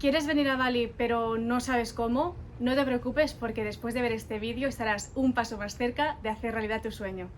¿Quieres venir a Bali pero no sabes cómo? No te preocupes porque después de ver este vídeo estarás un paso más cerca de hacer realidad tu sueño.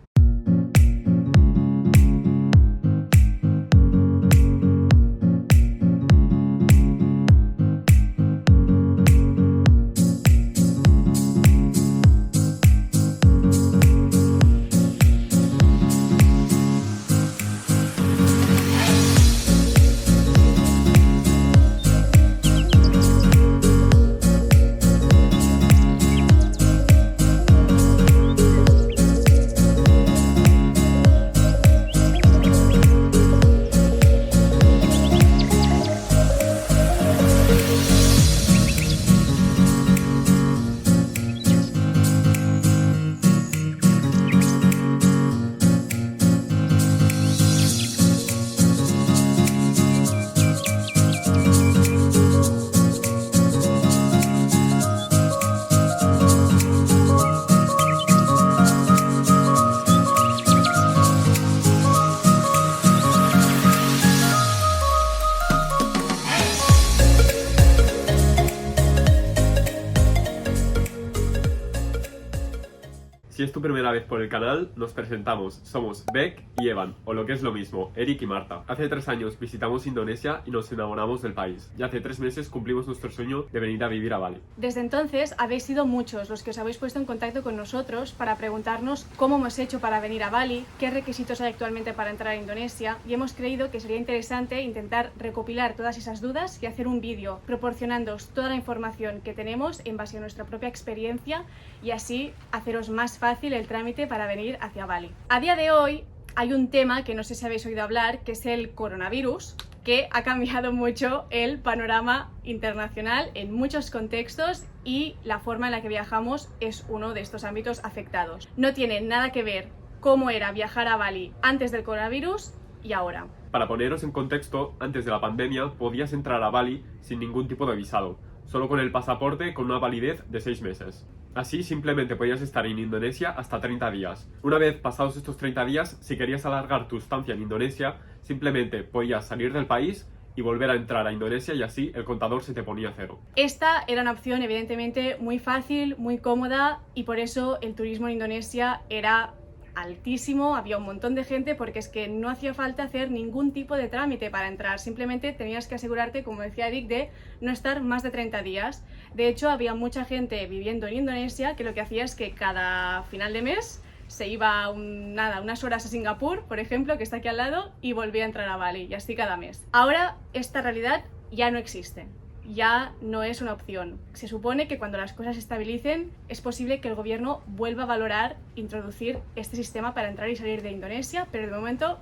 Si es tu primera vez por el canal, nos presentamos. Somos Beck y Evan, o lo que es lo mismo, Eric y Marta. Hace 3 años visitamos Indonesia y nos enamoramos del país. Y hace 3 meses cumplimos nuestro sueño de venir a vivir a Bali. Desde entonces habéis sido muchos los que os habéis puesto en contacto con nosotros para preguntarnos cómo hemos hecho para venir a Bali, qué requisitos hay actualmente para entrar a Indonesia, y hemos creído que sería interesante intentar recopilar todas esas dudas y hacer un vídeo proporcionándoos toda la información que tenemos en base a nuestra propia experiencia y así haceros más fácil el trámite para venir hacia Bali. A día de hoy hay un tema que no sé si habéis oído hablar, que es el coronavirus, que ha cambiado mucho el panorama internacional en muchos contextos y la forma en la que viajamos es uno de estos ámbitos afectados. No tiene nada que ver cómo era viajar a Bali antes del coronavirus y ahora. Para poneros en contexto, antes de la pandemia podías entrar a Bali sin ningún tipo de visado, solo con el pasaporte con una validez de 6 meses. Así simplemente podías estar en Indonesia hasta 30 días. Una vez pasados estos 30 días, si querías alargar tu estancia en Indonesia, simplemente podías salir del país y volver a entrar a Indonesia y así el contador se te ponía a cero. Esta era una opción evidentemente muy fácil, muy cómoda y por eso el turismo en Indonesia era altísimo, había un montón de gente porque es que no hacía falta hacer ningún tipo de trámite para entrar, simplemente tenías que asegurarte, como decía Eric, de no estar más de 30 días. De hecho, había mucha gente viviendo en Indonesia que lo que hacía es que cada final de mes se iba unas horas a Singapur, por ejemplo, que está aquí al lado, y volvía a entrar a Bali, y así cada mes. Ahora esta realidad ya no existe. Ya no es una opción. Se supone que cuando las cosas se estabilicen es posible que el gobierno vuelva a valorar introducir este sistema para entrar y salir de Indonesia, pero de momento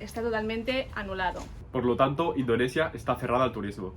está totalmente anulado. Por lo tanto, Indonesia está cerrada al turismo.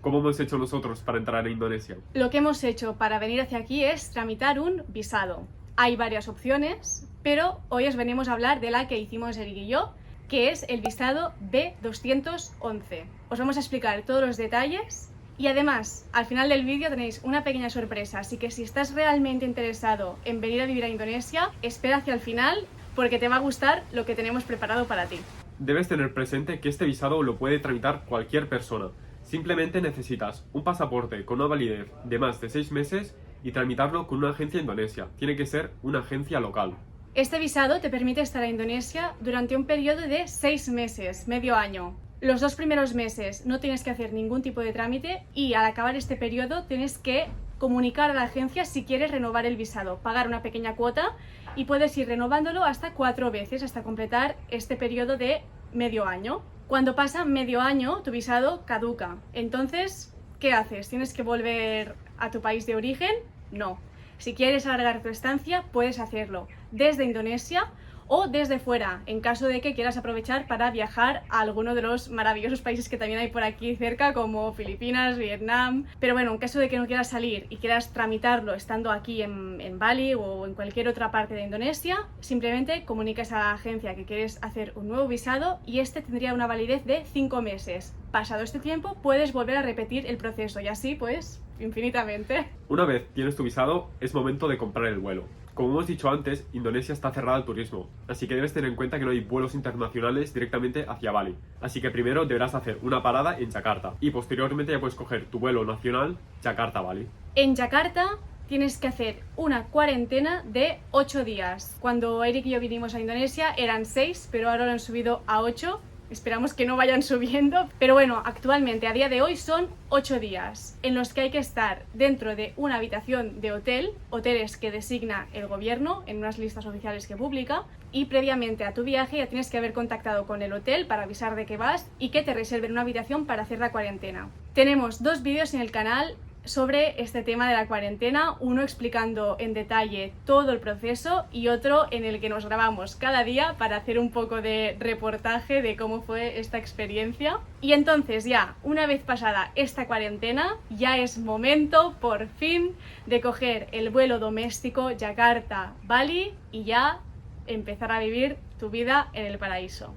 ¿Cómo hemos hecho nosotros para entrar a Indonesia? Lo que hemos hecho para venir hacia aquí es tramitar un visado. Hay varias opciones, pero hoy os venimos a hablar de la que hicimos Eric y yo, que es el visado B211. Os vamos a explicar todos los detalles. Y además, al final del vídeo tenéis una pequeña sorpresa, así que si estás realmente interesado en venir a vivir a Indonesia, espera hacia el final porque te va a gustar lo que tenemos preparado para ti. Debes tener presente que este visado lo puede tramitar cualquier persona. Simplemente necesitas un pasaporte con una validez de más de 6 meses y tramitarlo con una agencia indonesia. Tiene que ser una agencia local. Este visado te permite estar en Indonesia durante un periodo de 6 meses, medio año. Los 2 primeros meses no tienes que hacer ningún tipo de trámite y al acabar este periodo tienes que comunicar a la agencia si quieres renovar el visado, pagar una pequeña cuota y puedes ir renovándolo hasta 4 veces hasta completar este periodo de medio año. Cuando pasa medio año tu visado caduca. Entonces, ¿qué haces? ¿Tienes que volver a tu país de origen? No. Si quieres alargar tu estancia puedes hacerlo desde Indonesia o desde fuera, en caso de que quieras aprovechar para viajar a alguno de los maravillosos países que también hay por aquí cerca, como Filipinas, Vietnam. Pero bueno, en caso de que no quieras salir y quieras tramitarlo estando aquí en Bali o en cualquier otra parte de Indonesia, simplemente comunicas a la agencia que quieres hacer un nuevo visado y este tendría una validez de 5 meses. Pasado este tiempo, puedes volver a repetir el proceso y así, pues, infinitamente. Una vez tienes tu visado, es momento de comprar el vuelo. Como hemos dicho antes, Indonesia está cerrada al turismo, así que debes tener en cuenta que no hay vuelos internacionales directamente hacia Bali. Así que primero deberás hacer una parada en Yakarta y posteriormente ya puedes coger tu vuelo nacional Yakarta-Bali. En Yakarta tienes que hacer una cuarentena de 8 días. Cuando Eric y yo vinimos a Indonesia eran 6, pero ahora lo han subido a 8. Esperamos que no vayan subiendo, pero bueno, actualmente a día de hoy son 8 días en los que hay que estar dentro de una habitación de hotel, hoteles que designa el gobierno en unas listas oficiales que publica, y previamente a tu viaje ya tienes que haber contactado con el hotel para avisar de que vas y que te reserven una habitación para hacer la cuarentena. Tenemos 2 vídeos en el canal sobre este tema de la cuarentena, uno explicando en detalle todo el proceso y otro en el que nos grabamos cada día para hacer un poco de reportaje de cómo fue esta experiencia. Y entonces ya, una vez pasada esta cuarentena, ya es momento, por fin, de coger el vuelo doméstico Yakarta-Bali y ya empezar a vivir tu vida en el paraíso.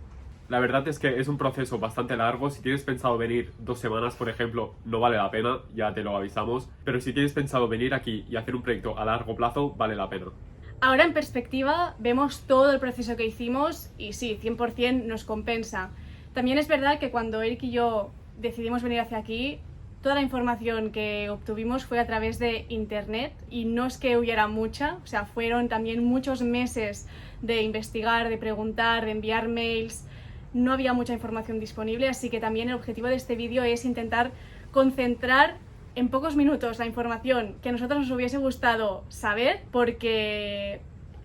La verdad es que es un proceso bastante largo. Si tienes pensado venir 2 semanas, por ejemplo, no vale la pena, ya te lo avisamos. Pero si tienes pensado venir aquí y hacer un proyecto a largo plazo, vale la pena. Ahora en perspectiva vemos todo el proceso que hicimos y sí, 100% nos compensa. También es verdad que cuando Eric y yo decidimos venir hacia aquí, toda la información que obtuvimos fue a través de internet y no es que hubiera mucha, o sea, fueron también muchos meses de investigar, de preguntar, de enviar mails. No había mucha información disponible, así que también el objetivo de este vídeo es intentar concentrar en pocos minutos la información que a nosotros nos hubiese gustado saber, porque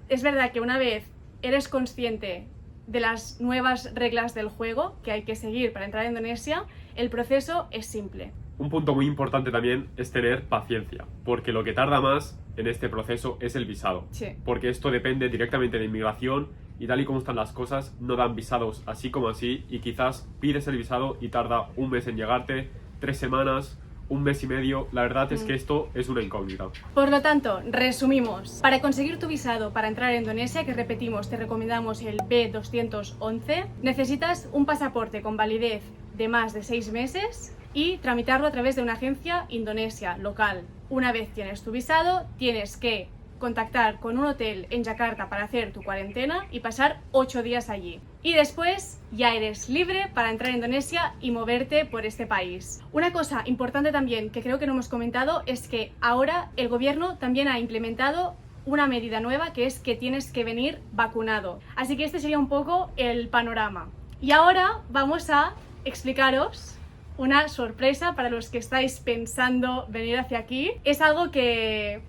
es verdad que una vez eres consciente de las nuevas reglas del juego que hay que seguir para entrar a Indonesia, el proceso es simple. Un punto muy importante también es tener paciencia, porque lo que tarda más en este proceso es el visado. Sí. Porque esto depende directamente de inmigración y tal y como están las cosas, no dan visados así como así y quizás pides el visado y tarda 1 mes en llegarte, 3 semanas, 1 mes y medio. La verdad es que esto es una incógnita. Por lo tanto, resumimos. Para conseguir tu visado para entrar a Indonesia, que repetimos, te recomendamos el B211, necesitas un pasaporte con validez de más de 6 meses y tramitarlo a través de una agencia indonesia local. Una vez tienes tu visado, tienes que contactar con un hotel en Yakarta para hacer tu cuarentena y pasar 8 días allí. Y después ya eres libre para entrar a Indonesia y moverte por este país. Una cosa importante también que creo que no hemos comentado es que ahora el gobierno también ha implementado una medida nueva, que es que tienes que venir vacunado. Así que este sería un poco el panorama. Y ahora vamos a explicaros una sorpresa para los que estáis pensando venir hacia aquí. Es algo que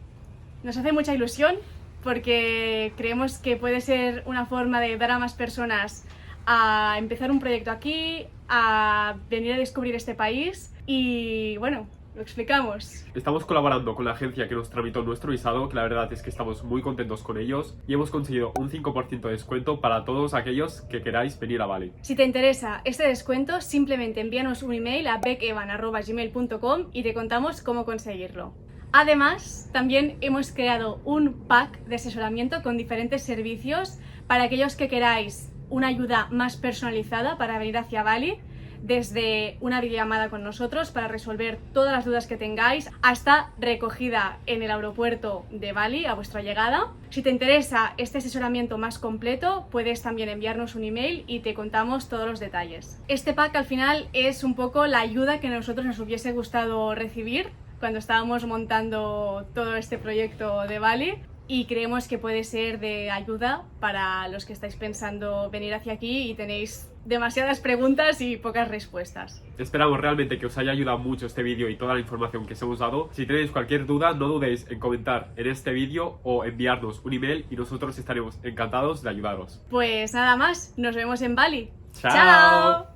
nos hace mucha ilusión porque creemos que puede ser una forma de dar a más personas a empezar un proyecto aquí, a venir a descubrir este país y bueno, lo explicamos. Estamos colaborando con la agencia que nos tramitó nuestro visado, que la verdad es que estamos muy contentos con ellos y hemos conseguido un 5% de descuento para todos aquellos que queráis venir a Bali. Si te interesa este descuento, simplemente envíanos un email a beckevan@gmail.com y te contamos cómo conseguirlo. Además, también hemos creado un pack de asesoramiento con diferentes servicios para aquellos que queráis una ayuda más personalizada para venir hacia Bali, desde una videollamada con nosotros para resolver todas las dudas que tengáis hasta recogida en el aeropuerto de Bali a vuestra llegada. Si te interesa este asesoramiento más completo, puedes también enviarnos un email y te contamos todos los detalles. Este pack al final es un poco la ayuda que a nosotros nos hubiese gustado recibir cuando estábamos montando todo este proyecto de Bali y creemos que puede ser de ayuda para los que estáis pensando venir hacia aquí y tenéis demasiadas preguntas y pocas respuestas. Esperamos realmente que os haya ayudado mucho este vídeo y toda la información que os hemos dado. Si tenéis cualquier duda, no dudéis en comentar en este vídeo o enviarnos un email y nosotros estaremos encantados de ayudaros. Pues nada más, nos vemos en Bali. ¡Chao!